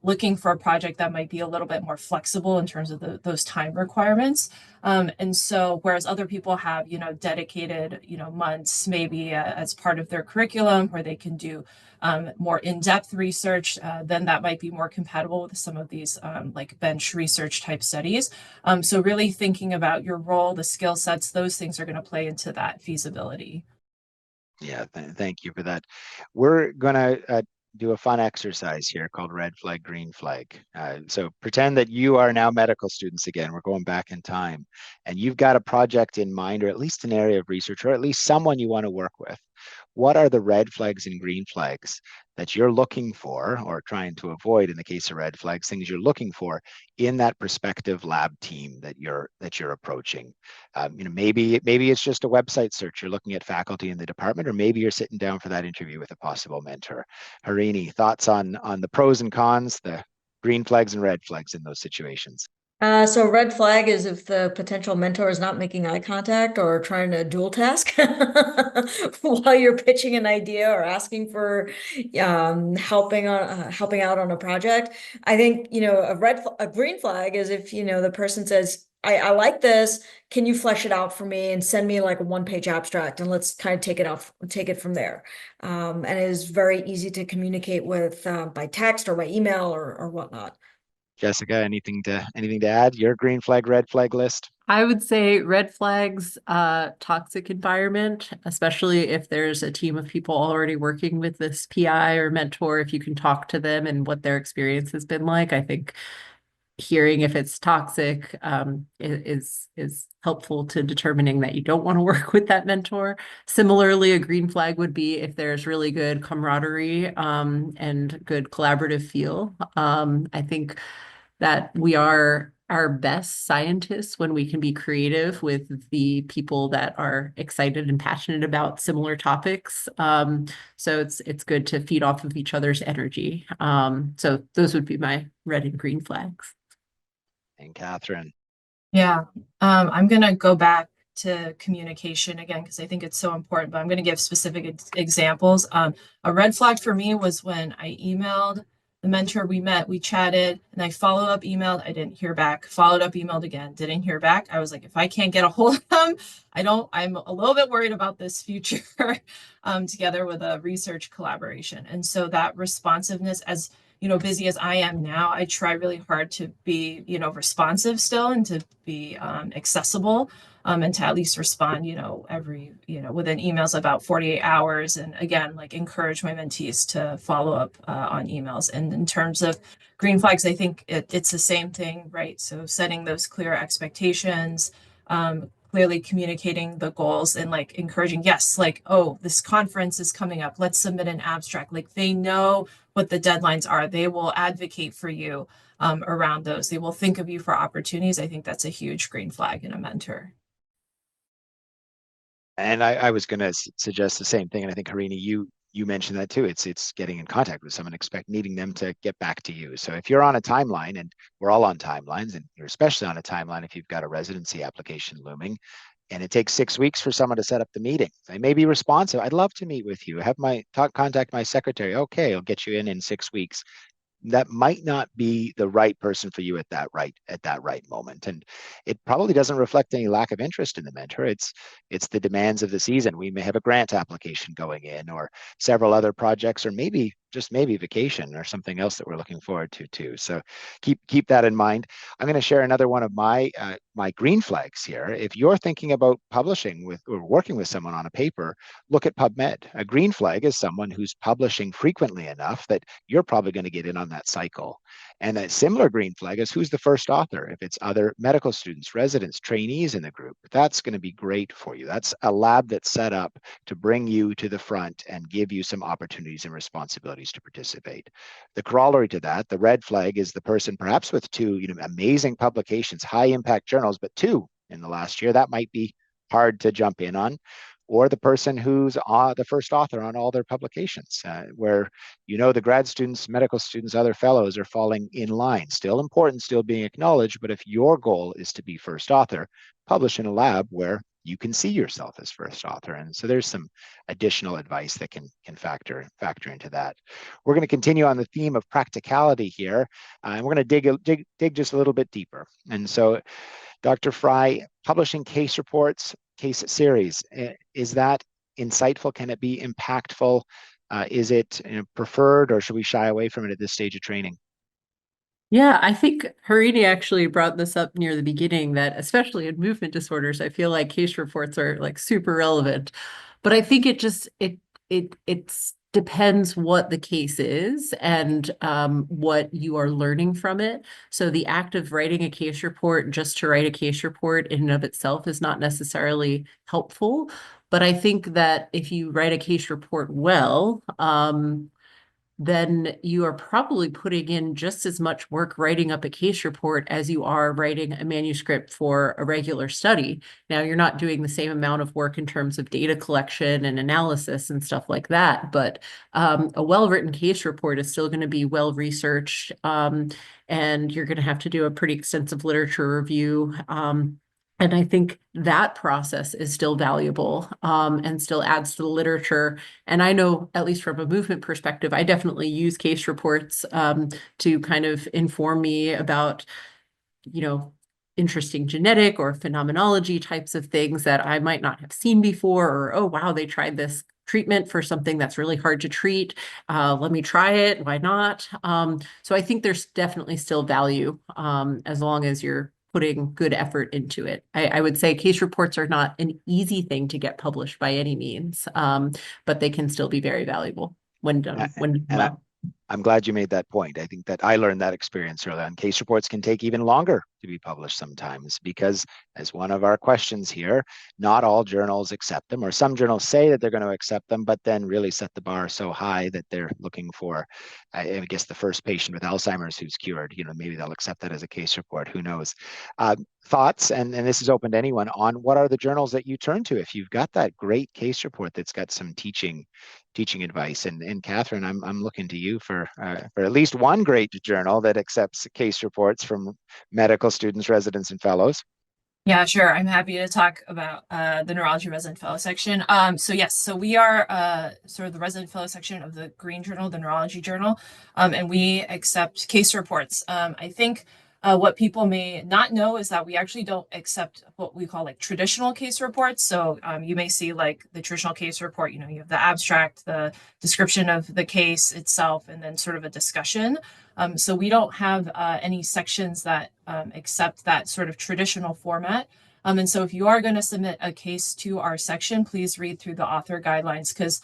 looking for a project that might be a little bit more flexible in terms of those time requirements. And so whereas other people have, dedicated, months maybe as part of their curriculum where they can do more in-depth research, then that might be more compatible with some of these like bench research type studies. So really thinking about your role, the skill sets, those things are going to play into that feasibility. Yeah, thank you for that. We're going to do a fun exercise here called red flag, green flag. So pretend that you are now medical students again. We're going back in time, and you've got a project in mind, or at least an area of research, or at least someone you want to work with. What are the red flags and green flags that you're looking for, or trying to avoid in the case of red flags, things you're looking for in that prospective lab team that you're approaching? Maybe it's just a website search. You're looking at faculty in the department, or maybe you're sitting down for that interview with a possible mentor. Harini, thoughts on the pros and cons, the green flags and red flags in those situations? So red flag is if the potential mentor is not making eye contact or trying to dual task while you're pitching an idea or asking for helping out on a project. I think, a green flag is if, the person says, I like this. Can you flesh it out for me and send me like a one-page abstract and let's kind of take it from there. And it is very easy to communicate with by text or by email or whatnot. Jessica, anything to add? Your green flag, red flag list? I would say red flags, toxic environment, especially if there's a team of people already working with this PI or mentor, if you can talk to them and what their experience has been like. I think hearing if it's toxic is helpful to determining that you don't want to work with that mentor. Similarly, a green flag would be if there's really good camaraderie and good collaborative feel. I think that we are our best scientists when we can be creative with the people that are excited and passionate about similar topics. So it's good to feed off of each other's energy. So those would be my red and green flags. And Catherine? Yeah, I'm going to go back to communication again because I think it's so important, but I'm going to give specific examples. A red flag for me was when I emailed the mentor, we met, we chatted, and I followed up emailed, I didn't hear back, followed up emailed again, didn't hear back. I was like, if I can't get a hold of them, I'm a little bit worried about this future together with a research collaboration. And so that responsiveness, as busy as I am now, I try really hard to be, responsive still and to be accessible and to at least respond, every, within emails about 48 hours. And again, like encourage my mentees to follow up on emails. And in terms of green flags, I think it's the same thing, right? So setting those clear expectations, clearly communicating the goals and like encouraging, yes, like, oh, this conference is coming up. Let's submit an abstract. Like they know what the deadlines are. They will advocate for you around those. They will think of you for opportunities. I think that's a huge green flag in a mentor. And I was going to suggest the same thing. And I think, Harini, you mentioned that too. It's getting in contact with someone, needing them to get back to you. So if you're on a timeline, and we're all on timelines, and you're especially on a timeline if you've got a residency application looming, and it takes 6 weeks for someone to set up the meeting, they may be responsive. I'd love to meet with you. Contact my secretary. Okay, I'll get you in 6 weeks. That might not be the right person for you at that right moment, and it probably doesn't reflect any lack of interest in the mentor. It's the demands of the season. We may have a grant application going in, or several other projects, or maybe just maybe vacation or something else that we're looking forward to too. So keep that in mind. I'm going to share another one of my my green flags here. If you're thinking about publishing with or working with someone on a paper, look at PubMed. A green flag is someone who's publishing frequently enough that you're probably going to get in on that cycle. And a similar green flag is who's the first author. If it's other medical students, residents, trainees in the group, that's going to be great for you. That's a lab that's set up to bring you to the front and give you some opportunities and responsibilities to participate. The corollary to that, the red flag, is the person perhaps with two, amazing publications, high impact journals, but two in the last year. That might be hard to jump in on. Or the person who's the first author on all their publications, where the grad students, medical students, other fellows are falling in line. Still important, still being acknowledged, but if your goal is to be first author, publish in a lab where you can see yourself as first author. And so there's some additional advice that can factor into that. We're going to continue on the theme of practicality here, and we're going to dig just a little bit deeper. And so, Dr. Fry, publishing case reports, case series, is that insightful? Can it be impactful? Is it preferred, or should we shy away from it at this stage of training? Yeah, I think Harini actually brought this up near the beginning that especially in movement disorders, I feel like case reports are like super relevant. But I think it's depends what the case is and what you are learning from it. So the act of writing a case report just to write a case report in and of itself is not necessarily helpful. But I think that if you write a case report well, then you are probably putting in just as much work writing up a case report as you are writing a manuscript for a regular study. Now, you're not doing the same amount of work in terms of data collection and analysis and stuff like that, but a well-written case report is still going to be well-researched, and you're going to have to do a pretty extensive literature review. And I think that process is still valuable, and still adds to the literature. And I know, at least from a movement perspective, I definitely use case reports to kind of inform me about, interesting genetic or phenomenology types of things that I might not have seen before, or, oh, wow, they tried this treatment for something that's really hard to treat. Let me try it. Why not? So I think there's definitely still value, as long as you're putting good effort into it. I would say case reports are not an easy thing to get published by any means, but they can still be very valuable when done And well. I'm glad you made that point. I think that I learned that experience early on. Case reports can take even longer to be published sometimes because, as one of our questions here, not all journals accept them, or some journals say that they're going to accept them, but then really set the bar so high that they're looking for, I guess, the first patient with Alzheimer's who's cured. Maybe they'll accept that as a case report. Who knows? Thoughts, and this is open to anyone, on what are the journals that you turn to if you've got that great case report that's got some teaching advice. And Catherine, I'm looking to you for at least one great journal that accepts case reports from medical students, residents, and fellows. Yeah, sure. I'm happy to talk about the Neurology Resident Fellow section. So yes, so we are sort of the Resident Fellow section of the Green Journal, the Neurology Journal, and we accept case reports. I think what people may not know is that we actually don't accept what we call like traditional case reports. So you may see like the traditional case report, you have the abstract, the description of the case itself, and then sort of a discussion. So we don't have any sections that accept that sort of traditional format. And so if you are going to submit a case to our section, please read through the author guidelines, because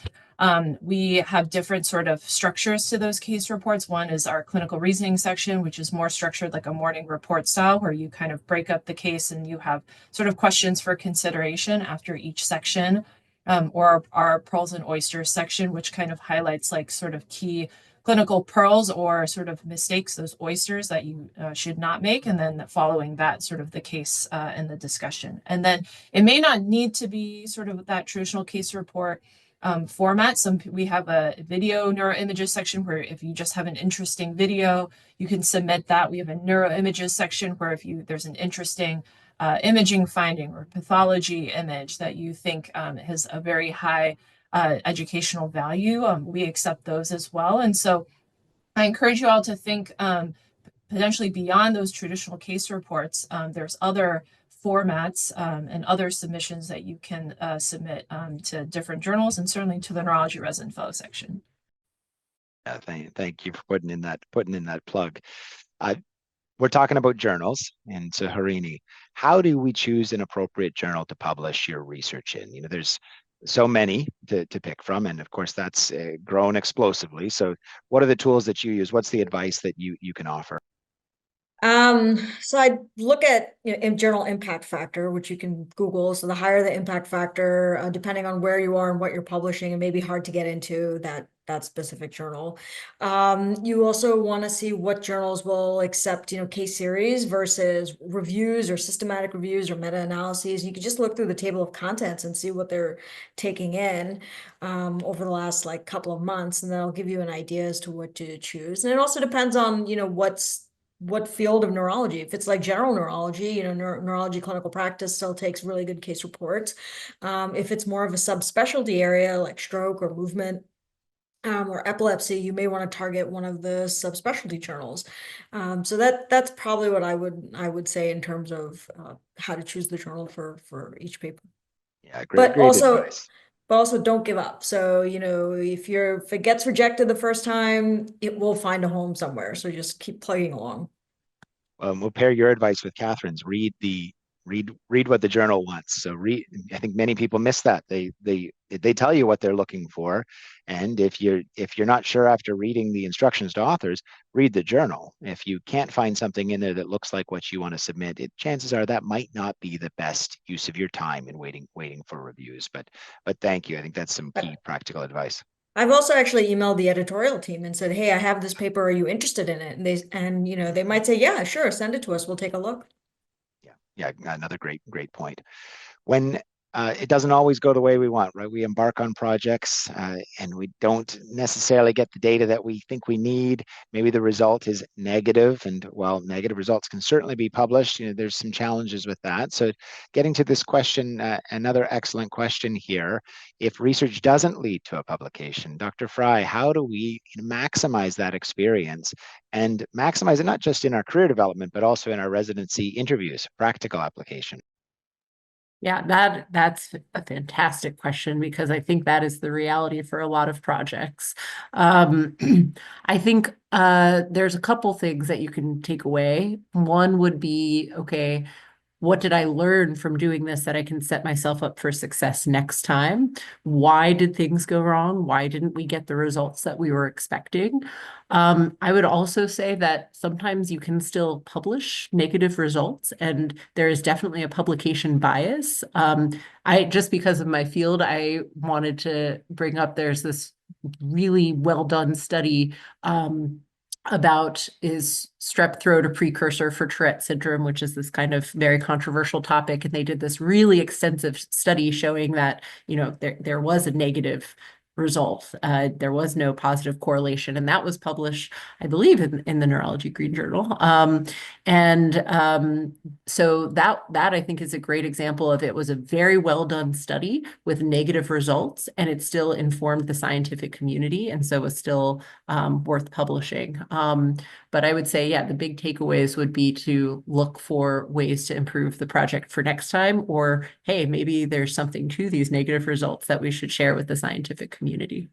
we have different sort of structures to those case reports. One is our clinical reasoning section, which is more structured like a morning report style, where you kind of break up the case and you have sort of questions for consideration after each section. Or our pearls and oysters section, which kind of highlights like sort of key clinical pearls or sort of mistakes, those oysters that you should not make. And then following that, sort of the case and the discussion. And then it may not need to be sort of that traditional case report format. We have a video neuroimages section where if you just have an interesting video, you can submit that. We have a neuroimages section where if there's an interesting imaging finding or pathology image that you think has a very high educational value, we accept those as well. And so I encourage you all to think potentially beyond those traditional case reports. There's other formats and other submissions that you can submit to different journals, and certainly to the Neurology Resident Fellow section. Thank you for putting in that plug. Uh, we're talking about journals, and so Harini, how do we choose an appropriate journal to publish your research in? There's so many to pick from, and of course that's grown explosively. So, what are the tools that you use? What's the advice that you can offer? So I look at in journal impact factor, which you can Google. So the higher the impact factor, depending on where you are and what you're publishing, it may be hard to get into that specific journal. You also want to see what journals will accept, case series versus reviews or systematic reviews or meta-analyses. You can just look through the table of contents and see what they're taking in over the last like couple of months, and that'll give you an idea as to what to choose. And it also depends on, what field of neurology. If it's like general neurology, neurology clinical practice still takes really good case reports. If it's more of a subspecialty area like stroke or movement, or epilepsy, you may want to target one of the subspecialty journals. So that's probably what I would say in terms of how to choose the journal for each paper. Yeah, But great also, advice. but also don't give up. So, if it gets rejected the first time, it will find a home somewhere. So just keep plugging along. We'll pair your advice with Catherine's. Read what the journal wants. So read. I think many people miss that. They tell you what they're looking for, and if you're not sure after reading the instructions to authors, read the journal. If you can't find something in there that looks like what you want to submit, chances are that might not be the best use of your time in waiting for reviews. But thank you. I think that's some key practical advice. I've also actually emailed the editorial team and said, "Hey, I have this paper. Are you interested in it?" And they might say, "Yeah, sure, send it to us. We'll take a look." Yeah, another great point. When it doesn't always go the way we want, right? We embark on projects and we don't necessarily get the data that we think we need. Maybe the result is negative, and while negative results can certainly be published, there's some challenges with that. So, getting to this question, another excellent question here: if research doesn't lead to a publication, Dr. Fry, how do we maximize that experience and maximize it not just in our career development, but also in our residency interviews, practical application? Yeah, that's a fantastic question because I think that is the reality for a lot of projects. Um, I think there's a couple things that you can take away. One would be, okay, what did I learn from doing this that I can set myself up for success next time? Why did things go wrong? Why didn't we get the results that we were expecting? I would also say that sometimes you can still publish negative results, and there is definitely a publication bias. I just because of my field, I wanted to bring up there's this really well done study about is strep throat a precursor for Tourette syndrome, which is this kind of very controversial topic. And they did this really extensive study showing that, there was a negative result. There was no positive correlation. And that was published, I believe, in the Neurology Green Journal. So that I think is a great example of it was a very well done study with negative results, and it still informed the scientific community, and so was still worth publishing. But I would say, yeah, the big takeaways would be to look for ways to improve the project for next time, or hey, maybe there's something to these negative results that we should share with the scientific community.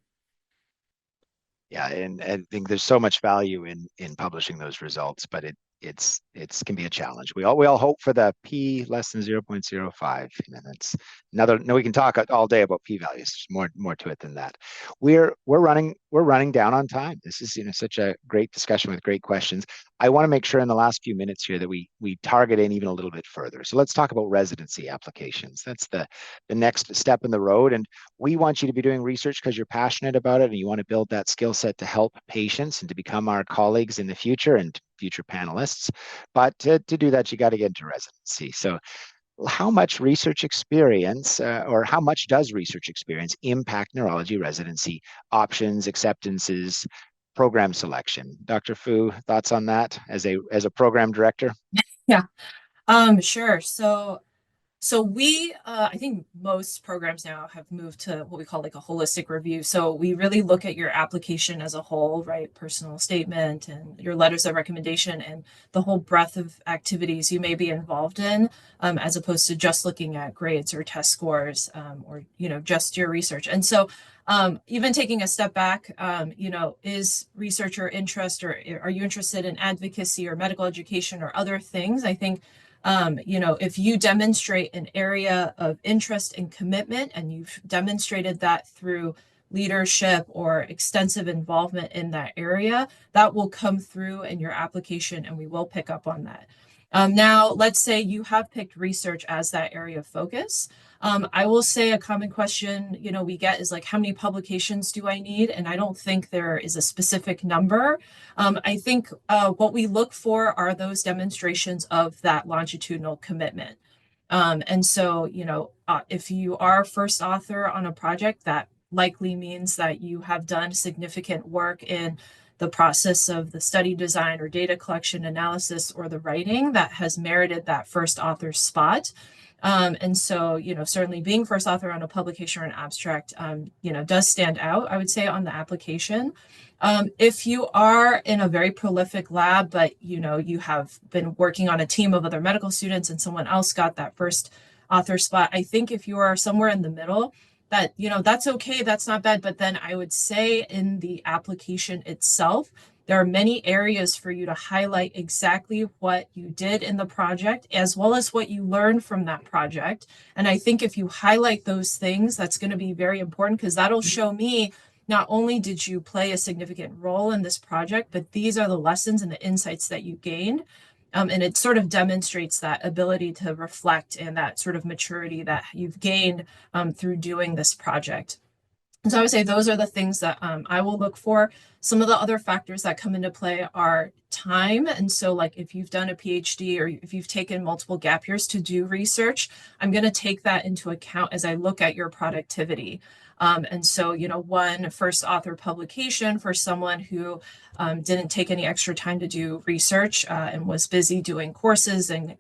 Yeah, and I think there's so much value in publishing those results, but it's can be a challenge. We all hope for the p less than 0.05. And that's another. No, we can talk all day about p values. There's more to it than that. We're running down on time. This is such a great discussion with great questions. I want to make sure in the last few minutes here that we target in even a little bit further. So let's talk about residency applications. That's the next step in the road. And we want you to be doing research because you're passionate about it and you want to build that skill set to help patients and to become our colleagues in the future and future panelists. But to do that, you got to get into residency. So how much research experience or how much does research experience impact neurology residency options, acceptances, program selection? Dr. Fu, thoughts on that as a program director? Yeah. Sure. So So we, I think most programs now have moved to what we call like a holistic review. So we really look at your application as a whole, right? Personal statement and your letters of recommendation and the whole breadth of activities you may be involved in, as opposed to just looking at grades or test scores, or, just your research. And so even taking a step back, is research your interest, or are you interested in advocacy or medical education or other things? I think if you demonstrate an area of interest and commitment, and you've demonstrated that through leadership or extensive involvement in that area, that will come through in your application, and we will pick up on that. Now, let's say you have picked research as that area of focus. I will say a common question, we get is like, how many publications do I need? And I don't think there is a specific number. I think what we look for are those demonstrations of that longitudinal commitment. And so, if you are first author on a project, that likely means that you have done significant work in the process of the study design or data collection analysis or the writing that has merited that first author spot. And so, certainly being first author on a publication or an abstract, does stand out, I would say, on the application. If you are in a very prolific lab, but you have been working on a team of other medical students and someone else got that first author spot, I think if you are somewhere in the middle, that that's okay, that's not bad. But then I would say in the application itself, there are many areas for you to highlight exactly what you did in the project, as well as what you learned from that project. And I think if you highlight those things, that's going to be very important, because that'll show me not only did you play a significant role in this project, but these are the lessons and the insights that you gained. And it sort of demonstrates that ability to reflect and that sort of maturity that you've gained through doing this project. So I would say those are the things that I will look for. Some of the other factors that come into play are time. And so like if you've done a PhD or if you've taken multiple gap years to do research, I'm going to take that into account as I look at your productivity. And so, one first author publication for someone who didn't take any extra time to do research and was busy doing courses and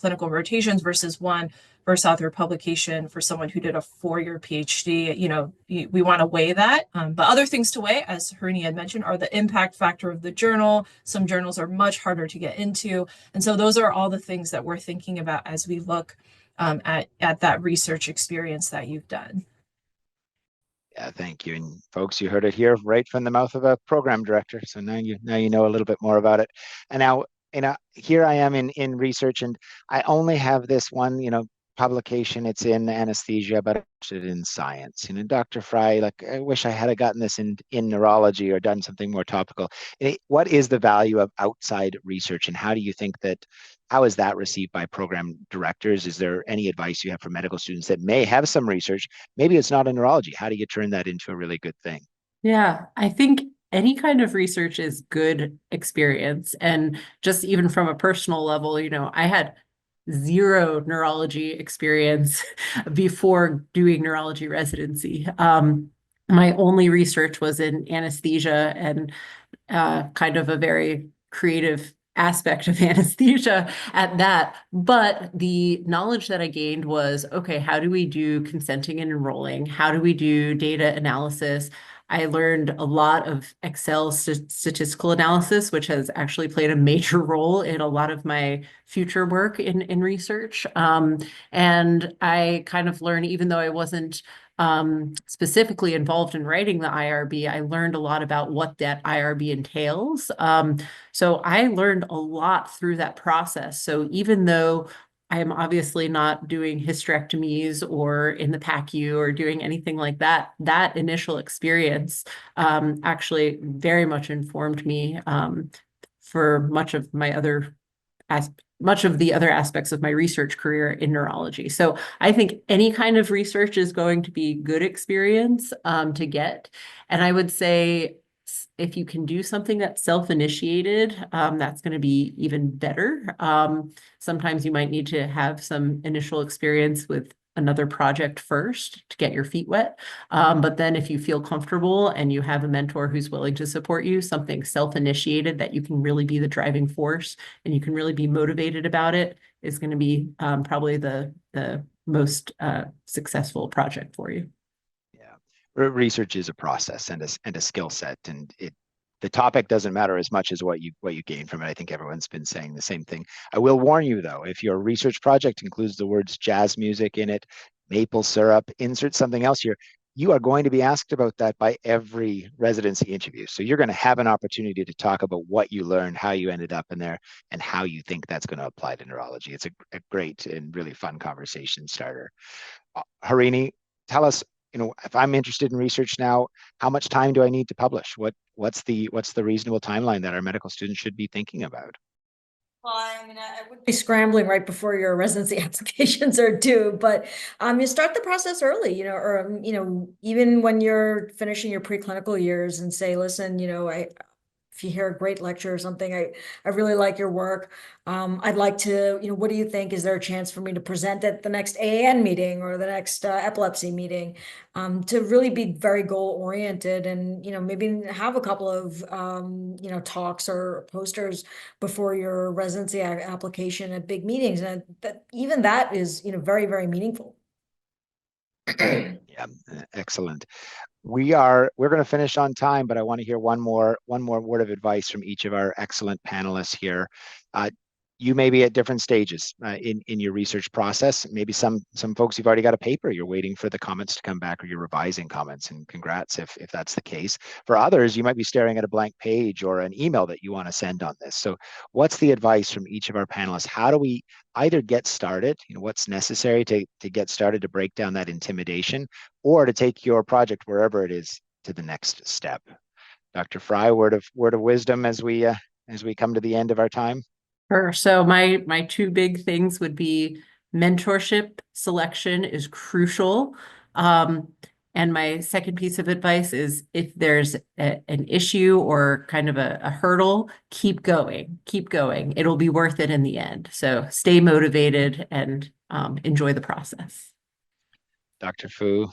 clinical rotations versus one first author publication for someone who did a 4-year PhD, we want to weigh that. But other things to weigh, as Hernie had mentioned, are the impact factor of the journal. Some journals are much harder to get into. And so those are all the things that we're thinking about as we look at that research experience that you've done. Yeah, thank you. And folks, you heard it here right from the mouth of a program director. So now you know a little bit more about it. And now, here I am in research, and I only have this one, publication. It's in anesthesia, but it's in science. Dr. Fry, like, I wish I had gotten this in neurology or done something more topical. What is the value of outside research, and how is that received by program directors? Is there any advice you have for medical students that may have some research? Maybe it's not in neurology. How do you turn that into a really good thing? Yeah, I think any kind of research is good experience. And just even from a personal level, I had zero neurology experience before doing neurology residency. My only research was in anesthesia and kind of a very creative aspect of anesthesia at that. But the knowledge that I gained was, okay, how do we do consenting and enrolling? How do we do data analysis? I learned a lot of Excel statistical analysis, which has actually played a major role in a lot of my future work in research. And I kind of learned, even though I wasn't specifically involved in writing the IRB, I learned a lot about what that IRB entails. So I learned a lot through that process. So even though I am obviously not doing hysterectomies or in the PACU or doing anything like that, that initial experience actually very much informed me for much of the other aspects of my research career in neurology. So I think any kind of research is going to be good experience to get. And I would say if you can do something that's self-initiated, that's going to be even better. Sometimes you might need to have some initial experience with another project first to get your feet wet. But then if you feel comfortable and you have a mentor who's willing to support you, something self-initiated that you can really be the driving force and you can really be motivated about it, is going to be probably the most successful project for you. Yeah, research is a process and a skill set, and the topic doesn't matter as much as what you gain from it. I think everyone's been saying the same thing. I will warn you though, if your research project includes the words jazz music in it, maple syrup, insert something else here, you are going to be asked about that by every residency interview. So you're going to have an opportunity to talk about what you learned, how you ended up in there, and how you think that's going to apply to neurology. It's a great and really fun conversation starter. Harini, tell us, if I'm interested in research now, how much time do I need to publish? What's the reasonable timeline that our medical students should be thinking about? Well, I mean, I would be scrambling right before your residency applications are due, but you start the process early, or even when you're finishing your preclinical years and say, listen, if you hear a great lecture or something, I really like your work. I'd like to, what do you think? Is there a chance for me to present at the next AAN meeting or the next epilepsy meeting? To really be very goal oriented and, maybe have a couple of, talks or posters before your residency application at big meetings. And even that is, very, very meaningful. Yeah, excellent. We're going to finish on time, but I want to hear one more word of advice from each of our excellent panelists here. You may be at different stages in your research process. Maybe some folks, you've already got a paper, you're waiting for the comments to come back, or you're revising comments, and congrats if that's the case. For others, you might be staring at a blank page or an email that you want to send on this. So what's the advice from each of our panelists? How do we either get started, what's necessary to get started to break down that intimidation, or to take your project wherever it is to the next step? Dr. Fry, word of wisdom as we come to the end of our time. Sure. So my two big things would be mentorship selection is crucial. And my second piece of advice is if there's an issue or kind of a hurdle, keep going, keep going. It'll be worth it in the end. So stay motivated and enjoy the process. Dr. Fu.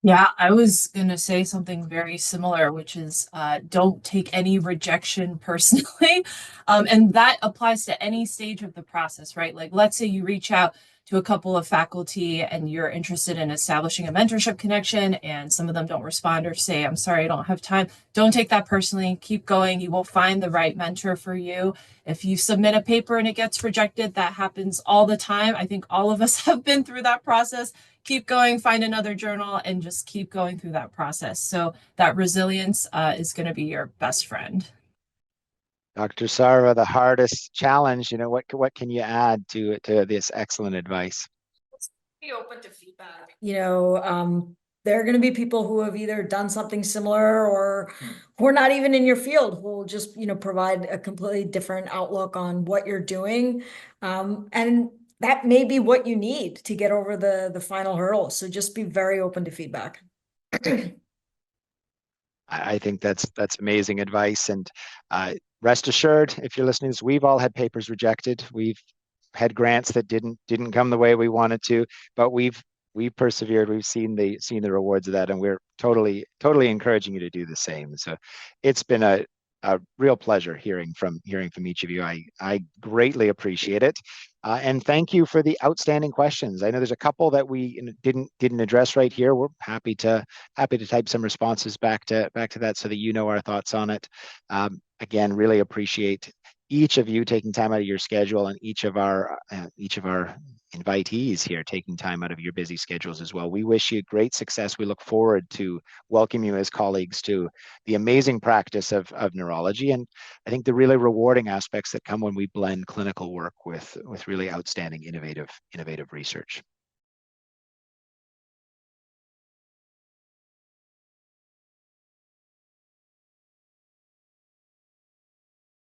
Yeah, I was gonna say something very similar, which is don't take any rejection personally. And that applies to any stage of the process, right? Like, let's say you reach out to a couple of faculty and you're interested in establishing a mentorship connection, and some of them don't respond or say, I'm sorry, I don't have time. Don't take that personally. Keep going. You will find the right mentor for you. If you submit a paper and it gets rejected, that happens all the time. I think all of us have been through that process. Keep going, find another journal, and just keep going through that process. So that resilience is going to be your best friend. Dr. Sarva, the hardest challenge, what can you add to this excellent advice? Be open to feedback. There are going to be people who have either done something similar or who are not even in your field, who will just, provide a completely different outlook on what you're doing. And that may be what you need to get over the final hurdle. So just be very open to feedback. I think that's amazing advice. And rest assured, if you're listening to this, we've all had papers rejected. We've had grants that didn't come the way we wanted to, but we've persevered. We've seen the rewards of that, and we're totally encouraging you to do the same. So it's been a real pleasure hearing from each of you. I greatly appreciate it. And thank you for the outstanding questions. I know there's a couple that we didn't address right here. We're happy to type some responses back to that so that our thoughts on it. Again, really appreciate each of you taking time out of your schedule, and each of our invitees here taking time out of your busy schedules as well. We wish you great success. We look forward to welcoming you as colleagues to the amazing practice of neurology, and I think the really rewarding aspects that come when we blend clinical work with really outstanding innovative research.